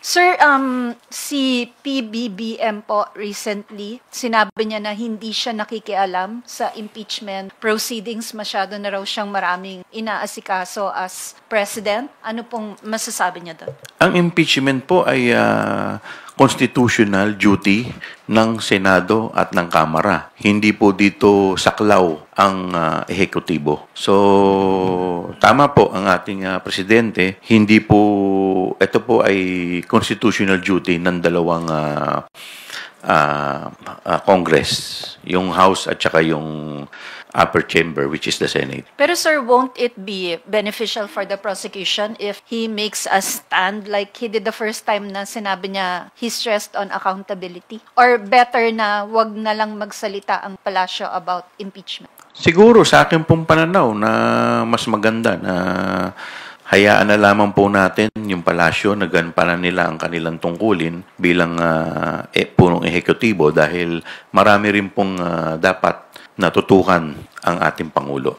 Sir, si PBBM po recently, sinabi niya na hindi siya nakikialam sa impeachment proceedings. Masyado na raw siyang maraming inaasikaso as president. Ano pong masasabi niya doon? Ang impeachment po ay constitutional duty ng Senado at ng Kamara. Hindi po dito saklaw ang ehekutibo. So, tama po ang ating presidente. Hindi po, ito po ay constitutional duty ng dalawang Congress. Yung House at saka yung upper chamber, which is the Senate. Pero sir, won't it be beneficial for the prosecution if he makes a stand like he did the first time na sinabi niya he stressed on accountability? Or better na wag na lang magsalita ang palasyo about impeachment? Siguro sa akin pong pananaw na mas maganda na hayaan na lamang po natin yung palasyo na gampanan nila ang kanilang tungkulin bilang punong ehekutibo dahil marami rin pong dapat natutukan ang ating Pangulo.